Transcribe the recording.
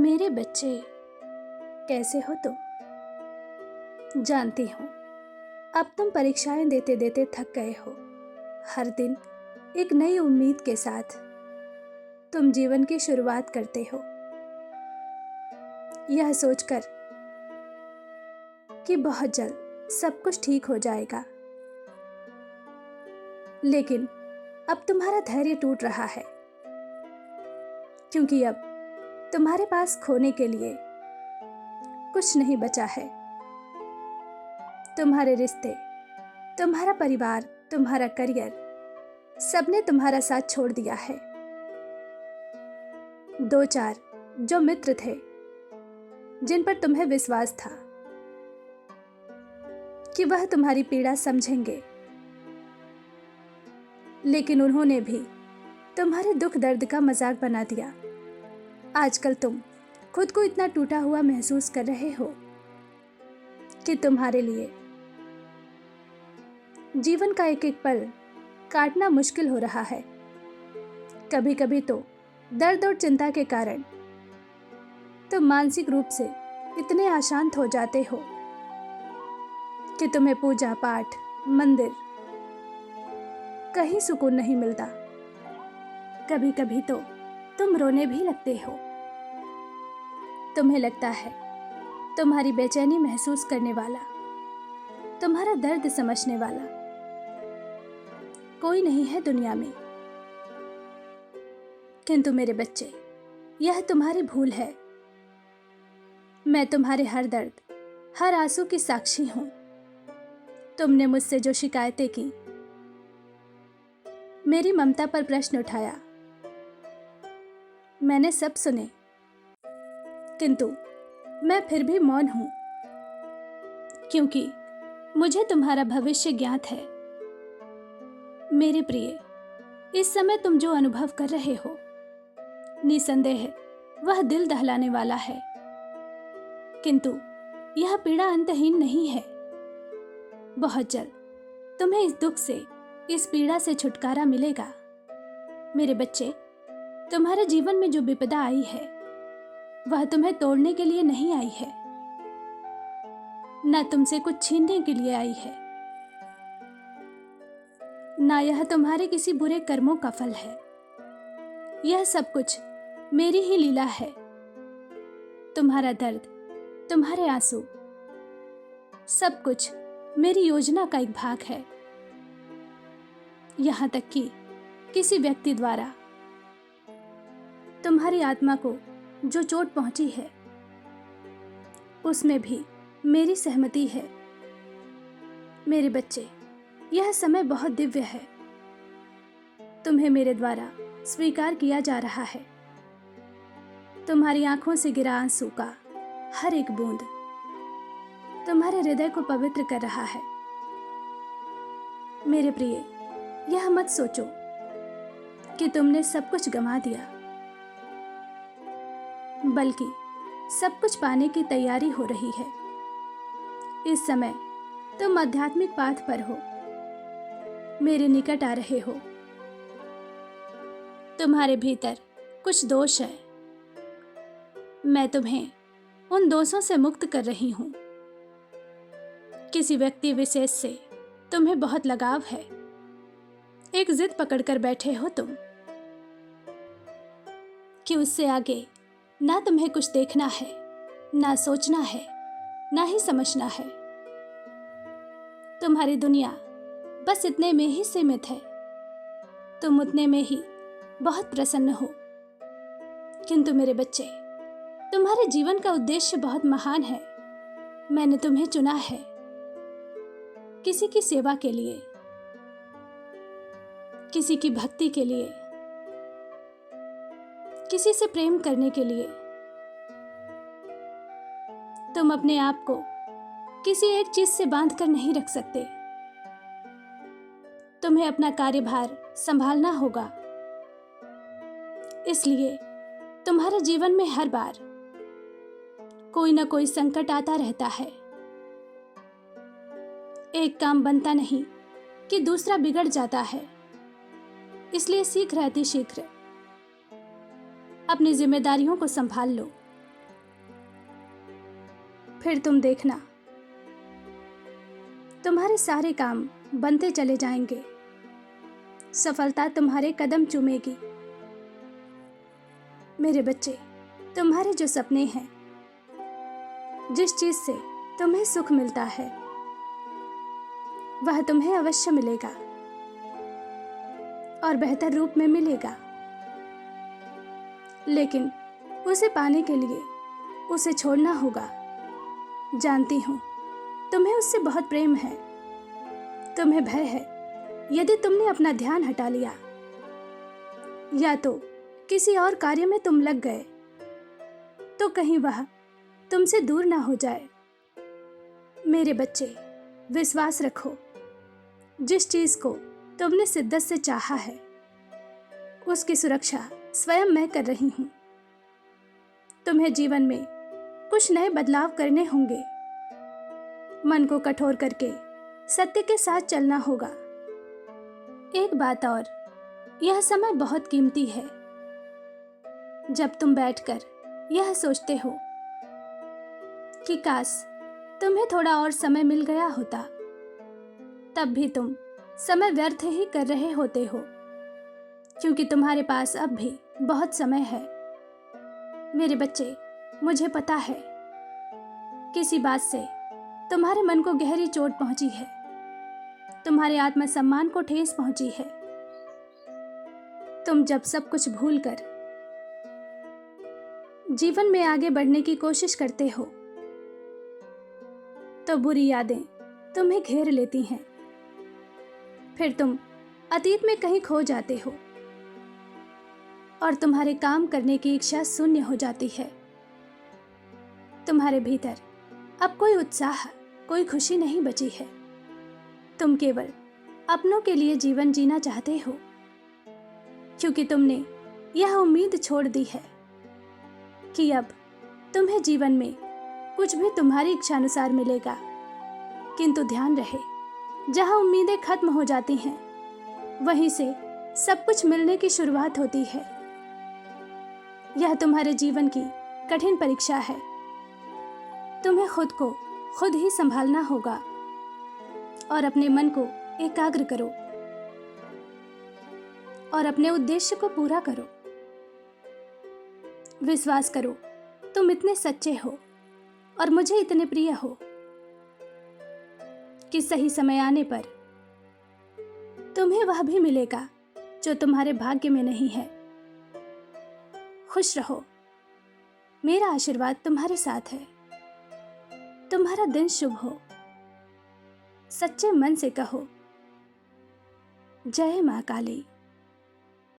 मेरे बच्चे, कैसे हो तुम? जानती हूँ अब तुम परीक्षाएं देते देते थक गए हो। हर दिन एक नई उम्मीद के साथ तुम जीवन की शुरुआत करते हो, यह सोचकर कि बहुत जल्द सब कुछ ठीक हो जाएगा। लेकिन अब तुम्हारा धैर्य टूट रहा है, क्योंकि अब तुम्हारे पास खोने के लिए कुछ नहीं बचा है। तुम्हारे रिश्ते, तुम्हारा परिवार, तुम्हारा करियर, सबने तुम्हारा साथ छोड़ दिया है। दो चार जो मित्र थे, जिन पर तुम्हें विश्वास था कि वह तुम्हारी पीड़ा समझेंगे, लेकिन उन्होंने भी तुम्हारे दुख दर्द का मजाक बना दिया। आजकल तुम खुद को इतना टूटा हुआ महसूस कर रहे हो कि तुम्हारे लिए जीवन का एक एक पल काटना मुश्किल हो रहा है। कभी कभी तो दर्द और चिंता के कारण तुम मानसिक रूप से इतने अशांत हो जाते हो कि तुम्हें पूजा पाठ, मंदिर, कहीं सुकून नहीं मिलता। कभी कभी तो तुम रोने भी लगते हो। तुम्हें लगता है तुम्हारी बेचैनी महसूस करने वाला, तुम्हारा दर्द समझने वाला कोई नहीं है दुनिया में। किंतु मेरे बच्चे, यह तुम्हारी भूल है। मैं तुम्हारे हर दर्द, हर आंसू की साक्षी हूं। तुमने मुझसे जो शिकायतें की, मेरी ममता पर प्रश्न उठाया, मैंने सब सुने, किंतु मैं फिर भी मौन हूं, क्योंकि मुझे तुम्हारा भविष्य ज्ञात है। मेरे प्रिय, इस समय तुम जो अनुभव कर रहे हो, निसंदेह वह दिल दहलाने वाला है, किंतु यह पीड़ा अंतहीन नहीं है। बहुत जल्द तुम्हें इस दुख से, इस पीड़ा से छुटकारा मिलेगा। मेरे बच्चे, तुम्हारे जीवन में जो विपदा आई है, वह तुम्हें तोड़ने के लिए नहीं आई है, न तुमसे कुछ छीनने के लिए आई है, ना यह तुम्हारे किसी बुरे कर्मों का फल है। यह सब कुछ मेरी ही लीला है। तुम्हारा दर्द, तुम्हारे आंसू, सब कुछ मेरी योजना का एक भाग है। यहां तक कि किसी व्यक्ति द्वारा तुम्हारी आत्मा को जो चोट पहुंची है, उसमें भी मेरी सहमति है। मेरे बच्चे, यह समय बहुत दिव्य है। तुम्हें मेरे द्वारा स्वीकार किया जा रहा है। तुम्हारी आंखों से गिरा आंसू का हर एक बूंद तुम्हारे हृदय को पवित्र कर रहा है। मेरे प्रिय, यह मत सोचो कि तुमने सब कुछ गंवा दिया, बल्कि सब कुछ पाने की तैयारी हो रही है। इस समय तुम आध्यात्मिक पाथ पर हो, मेरे निकट आ रहे हो। तुम्हारे भीतर कुछ दोष है, मैं तुम्हें उन दोषों से मुक्त कर रही हूं। किसी व्यक्ति विशेष से तुम्हें बहुत लगाव है। एक जिद पकड़कर बैठे हो तुम कि उससे आगे ना तुम्हें कुछ देखना है, ना सोचना है, ना ही समझना है। तुम्हारी दुनिया बस इतने में ही सीमित है। तुम उतने में ही बहुत प्रसन्न हो। किंतु मेरे बच्चे, तुम्हारे जीवन का उद्देश्य बहुत महान है। मैंने तुम्हें चुना है किसी की सेवा के लिए, किसी की भक्ति के लिए, किसी से प्रेम करने के लिए। तुम अपने आप को किसी एक चीज से बांध कर नहीं रख सकते। तुम्हें अपना कार्यभार संभालना होगा। इसलिए तुम्हारे जीवन में हर बार कोई ना कोई संकट आता रहता है। एक काम बनता नहीं कि दूसरा बिगड़ जाता है। इसलिए शीघ्र अपनी जिम्मेदारियों को संभाल लो। फिर तुम देखना, तुम्हारे सारे काम बनते चले जाएंगे। सफलता तुम्हारे कदम चूमेगी। मेरे बच्चे, तुम्हारे जो सपने हैं, जिस चीज से तुम्हें सुख मिलता है, वह तुम्हें अवश्य मिलेगा और बेहतर रूप में मिलेगा। लेकिन उसे पाने के लिए उसे छोड़ना होगा। जानती हूं, तुम्हें उससे बहुत प्रेम है। तुम्हें भय है, यदि तुमने अपना ध्यान हटा लिया या तो किसी और कार्य में तुम लग गए, तो कहीं वह तुमसे दूर ना हो जाए। मेरे बच्चे, विश्वास रखो। जिस चीज को तुमने शिद्दत से चाहा है, उसकी सुरक्षा स्वयं मैं कर रही हूं। तुम्हें जीवन में कुछ नए बदलाव करने होंगे। मन को कठोर करके सत्य के साथ चलना होगा। एक बात और, यह समय बहुत कीमती है। जब तुम बैठकर यह सोचते हो कि काश तुम्हें थोड़ा और समय मिल गया होता, तब भी तुम समय व्यर्थ ही कर रहे होते हो, क्योंकि तुम्हारे पास अब भी बहुत समय है। मेरे बच्चे, मुझे पता है किसी बात से तुम्हारे मन को गहरी चोट पहुंची है, तुम्हारे आत्मसम्मान को ठेस पहुंची है। तुम जब सब कुछ भूलकर जीवन में आगे बढ़ने की कोशिश करते हो, तो बुरी यादें तुम्हें घेर लेती हैं। फिर तुम अतीत में कहीं खो जाते हो और तुम्हारे काम करने की इच्छा शून्य हो जाती है। तुम्हारे भीतर अब कोई उत्साह, कोई खुशी नहीं बची है। तुम केवल अपनों के लिए जीवन जीना चाहते हो, क्योंकि तुमने यह उम्मीद छोड़ दी है कि अब तुम्हें जीवन में कुछ भी तुम्हारी इच्छानुसार मिलेगा। किंतु ध्यान रहे, जहां उम्मीदें खत्म हो जाती हैं, वहीं से सब कुछ मिलने की शुरुआत होती है। यह तुम्हारे जीवन की कठिन परीक्षा है। तुम्हें खुद को खुद ही संभालना होगा और अपने मन को एकाग्र करो और अपने उद्देश्य को पूरा करो। विश्वास करो, तुम इतने सच्चे हो और मुझे इतने प्रिय हो कि सही समय आने पर तुम्हें वह भी मिलेगा जो तुम्हारे भाग्य में नहीं है। खुश रहो। मेरा आशीर्वाद तुम्हारे साथ है। तुम्हारा दिन शुभ हो। सच्चे मन से कहो, जय मां काली।